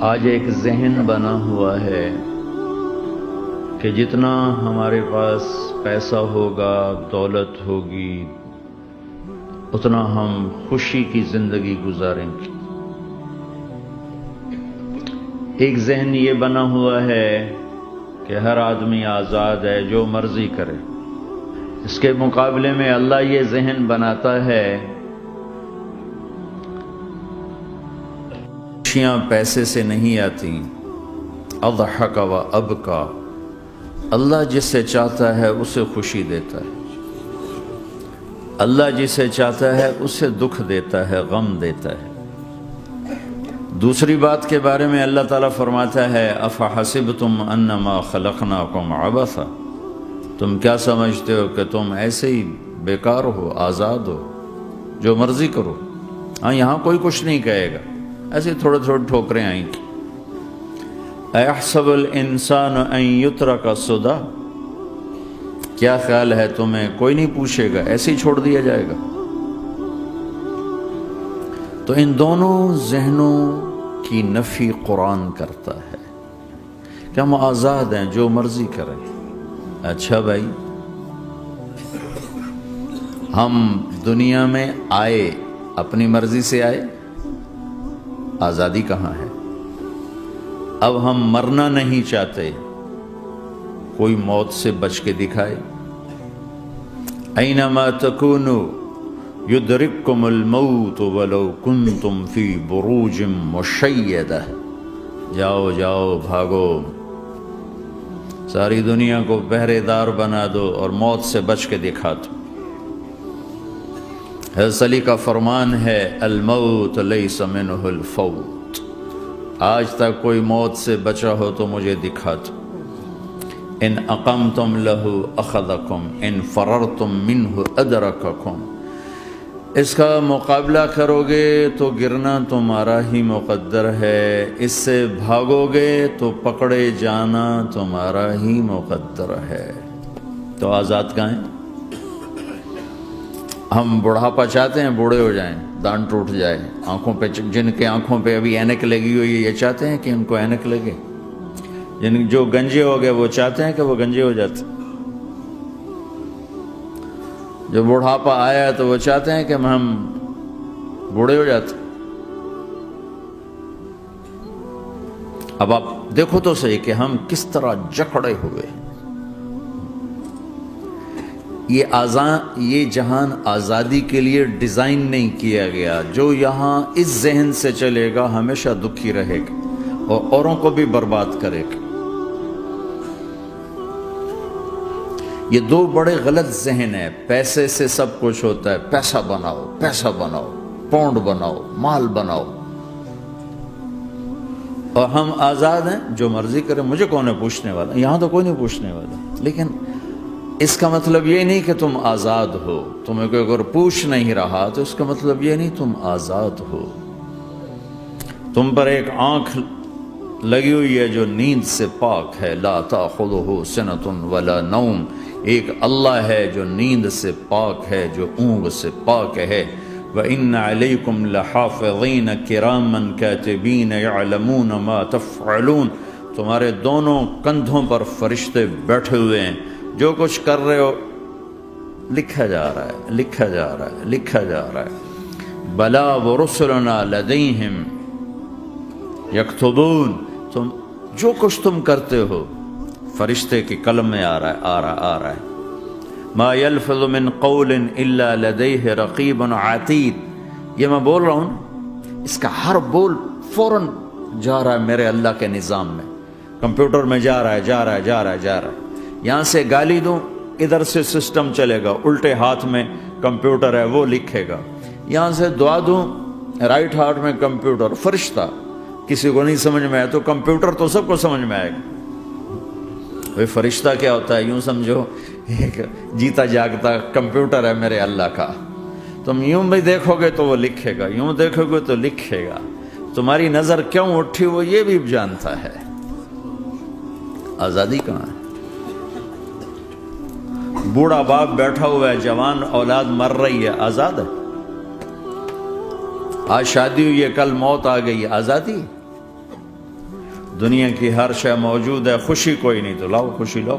آج ایک ذہن بنا ہوا ہے کہ جتنا ہمارے پاس پیسہ ہوگا، دولت ہوگی، اتنا ہم خوشی کی زندگی گزاریں گے۔ ایک ذہن یہ بنا ہوا ہے کہ ہر آدمی آزاد ہے، جو مرضی کرے۔ اس کے مقابلے میں اللہ یہ ذہن بناتا ہے خوشیاں پیسے سے نہیں آتی، اضحک و ابکا، اللہ جسے چاہتا ہے اسے خوشی دیتا ہے، اللہ جسے چاہتا ہے اسے دکھ دیتا ہے، غم دیتا ہے۔ دوسری بات کے بارے میں اللہ تعالیٰ فرماتا ہے افحسبتم انما خلقناکم عبثا، تم کیا سمجھتے ہو کہ تم ایسے ہی بیکار ہو، آزاد ہو، جو مرضی کرو۔ ہاں، یہاں کوئی کچھ نہیں کہے گا، ایسے تھوڑے تھوڑے ٹھوکریں آئیں گی۔ ایحسب الانسان ان یترک سدی، کیا خیال ہے تمہیں کوئی نہیں پوچھے گا، ایسے ہی چھوڑ دیا جائے گا؟ تو ان دونوں ذہنوں کی نفی قرآن کرتا ہے کہ ہم آزاد ہیں، جو مرضی کریں۔ اچھا بھائی، ہم دنیا میں آئے اپنی مرضی سے آئے، آزادی کہاں ہے؟ اب ہم مرنا نہیں چاہتے، کوئی موت سے بچ کے دکھائے۔ اینما تکونوا یدرککم الموت ولو کنتم فی بروج مشیدہ، جاؤ جاؤ بھاگو، ساری دنیا کو پہرے دار بنا دو اور موت سے بچ کے دکھا دو۔ حضرت علی کا فرمان ہے الموت لیس منہ الفوت، آج تک کوئی موت سے بچا ہو تو مجھے دکھا دو۔ ان اقمتم لہ اخذکم ان فررتم منہ ادرککم، اس کا مقابلہ کرو گے تو گرنا تمہارا ہی مقدر ہے، اس سے بھاگو گے تو پکڑے جانا تمہارا ہی مقدر ہے۔ تو آزاد کہاں ہیں؟ ہم بڑھاپا چاہتے ہیں، بوڑھے ہو جائیں، دانت ٹوٹ جائے، آنکھوں پہ، جن کے آنکھوں پہ ابھی اینک لگی ہوئی ہے یہ چاہتے ہیں کہ ان کو اینک لگے، جو گنجے ہو گئے وہ چاہتے ہیں کہ وہ گنجے ہو جاتے، جو بڑھاپا آیا تو وہ چاہتے ہیں کہ ہم بوڑھے ہو جاتے۔ اب آپ دیکھو تو صحیح کہ ہم کس طرح جکڑے ہوئے۔ یہ جہان آزادی کے لیے ڈیزائن نہیں کیا گیا، جو یہاں اس ذہن سے چلے گا ہمیشہ دکھی رہے گا اور اوروں کو بھی برباد کرے گا۔ یہ دو بڑے غلط ذہن ہیں۔ پیسے سے سب کچھ ہوتا ہے، پیسہ بناؤ، پیسہ بناؤ، پاؤنڈ بناؤ، مال بناؤ، اور ہم آزاد ہیں، جو مرضی کریں، مجھے کون ہے پوچھنے والا؟ یہاں تو کوئی نہیں پوچھنے والا۔ لیکن اس کا مطلب یہ نہیں کہ تم آزاد ہو، تمہیں کوئی اگر پوچھ نہیں رہا تو اس کا مطلب یہ نہیں تم آزاد ہو۔ تم پر ایک آنکھ لگی ہوئی ہے جو نیند سے پاک ہے، لا تأخذہ سنۃ ولا نوم، ایک اللہ ہے جو نیند سے پاک ہے، جو اونگ سے پاک ہے۔ وَإِنَّ عَلَيْكُمْ لَحَافِظِينَ كِرَامًا كَاتِبِينَ يَعْلَمُونَ مَا تَفْعَلُونَ، تمہارے دونوں کندھوں پر فرشتے بیٹھے ہوئے ہیں، جو کچھ کر رہے ہو لکھا جا رہا ہے، لکھا جا رہا ہے، لکھا جا رہا ہے۔ بَلَا وَرُسُلُنَا لَدَيْهِمْ يَكْتُبُونَ، تم جو کچھ تم کرتے ہو فرشتے کے قلم میں آ رہا ہے۔ ما يلفظ من قول الا لديه رقیب عتید، یہ میں بول رہا ہوں، اس کا ہر بول فوراً جا رہا ہے میرے اللہ کے نظام میں، کمپیوٹر میں جا رہا ہے، جا رہا ہے، جا رہا ہے، جا رہا ہے۔ یہاں سے گالی دوں، ادھر سے سسٹم چلے گا، الٹے ہاتھ میں کمپیوٹر ہے وہ لکھے گا۔ یہاں سے دعا دوں، رائٹ ہاتھ میں کمپیوٹر، فرشتہ، کسی کو نہیں سمجھ میں آیا تو کمپیوٹر تو سب کو سمجھ میں آئے گا۔ وہ فرشتہ کیا ہوتا ہے؟ یوں سمجھو ایک جیتا جاگتا کمپیوٹر ہے میرے اللہ کا، تم یوں بھی دیکھو گے تو وہ لکھے گا، یوں دیکھو گے تو لکھے گا، تمہاری نظر کیوں اٹھی وہ یہ بھی جانتا ہے۔ آزادی کہاں ہے؟ بوڑھا باپ بیٹھا ہوا ہے، جوان اولاد مر رہی ہے، آزاد ہے؟ آج شادی ہوئی ہے، کل موت آ گئی، آزادی؟ دنیا کی ہر شے موجود ہے، خوشی کوئی نہیں، تو لاؤ خوشی لاؤ۔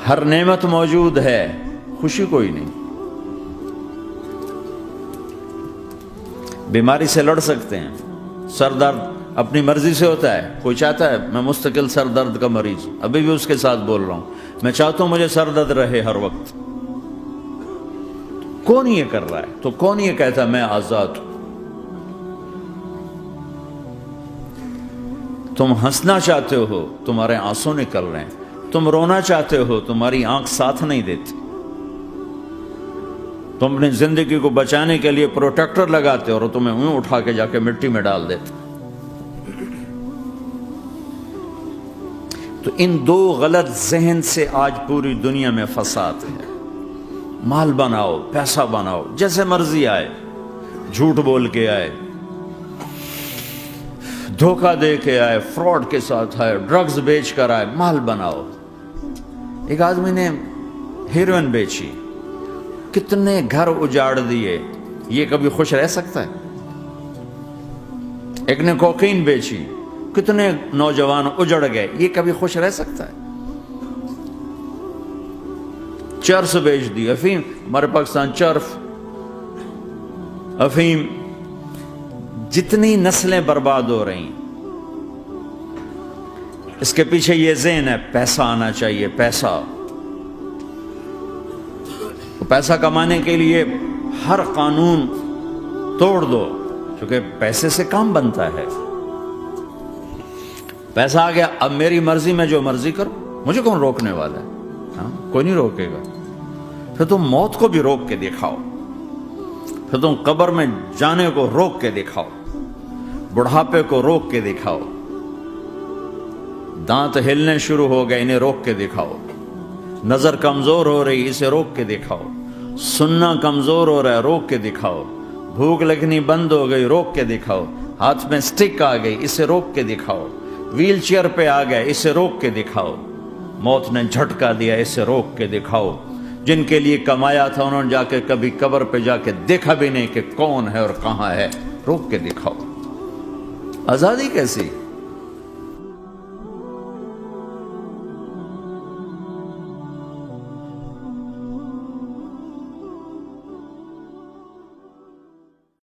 ہر نعمت موجود ہے، خوشی کوئی نہیں۔ بیماری سے لڑ سکتے ہیں، سر درد اپنی مرضی سے ہوتا ہے۔ کوئی چاہتا ہے میں مستقل سر درد کا مریض، ابھی بھی اس کے ساتھ بول رہا ہوں، میں چاہتا ہوں مجھے سر درد رہے ہر وقت۔ کون یہ کر رہا ہے؟ تو کون یہ کہتا میں آزاد ہوں؟ تم ہنسنا چاہتے ہو، تمہارے آنسو نکل رہے ہیں، تم رونا چاہتے ہو، تمہاری آنکھ ساتھ نہیں دیتی، تم اپنی زندگی کو بچانے کے لیے پروٹیکٹر لگاتے ہو اور تمہیں اون اٹھا کے جا کے مٹی میں ڈال دیتے۔ تو ان دو غلط ذہن سے آج پوری دنیا میں فساد ہے۔ مال بناؤ، پیسہ بناؤ، جیسے مرضی آئے، جھوٹ بول کے آئے، دھوکہ دے کے آئے، فراڈ کے ساتھ آئے، ڈرگز بیچ کر آئے، مال بناؤ۔ ایک آدمی نے ہیروئن بیچی، کتنے گھر اجاڑ دیے، یہ کبھی خوش رہ سکتا ہے؟ ایک نے کوکین بیچی، کتنے نوجوان اجڑ گئے، یہ کبھی خوش رہ سکتا ہے؟ چرس بیچ دی، افیم، ہمارے پاکستان چرف، افیم، جتنی نسلیں برباد ہو رہی ہیں، اس کے پیچھے یہ ذہن ہے پیسہ آنا چاہیے، پیسہ۔ پیسہ کمانے کے لیے ہر قانون توڑ دو، کیونکہ پیسے سے کام بنتا ہے۔ پیسہ آ گیا، اب میری مرضی میں جو مرضی کرو، مجھے کون روکنے والا ہے؟ ہاں، کوئی نہیں روکے گا۔ پھر تم موت کو بھی روک کے دکھاؤ، پھر تم قبر میں جانے کو روک کے دکھاؤ، بڑھاپے کو روک کے دکھاؤ، دانت ہلنے شروع ہو گئے، انہیں روک کے دکھاؤ، نظر کمزور ہو رہی، اسے روک کے دکھاؤ، سننا کمزور ہو رہا ہے، روک کے دکھاؤ، بھوک لگنی بند ہو گئی، روک کے دکھاؤ، ہاتھ میں سٹک آ گئی، اسے روک کے دکھاؤ، ویل چیئر پہ آ گئے، اسے روک کے دکھاؤ، موت نے جھٹکا دیا، اسے روک کے دکھاؤ۔ جن کے لیے کمایا تھا انہوں نے جا کے کبھی قبر پہ جا کے دیکھا بھی نہیں کہ کون ہے اور کہاں ہے، روک کے دکھاؤ۔ آزادی کیسی؟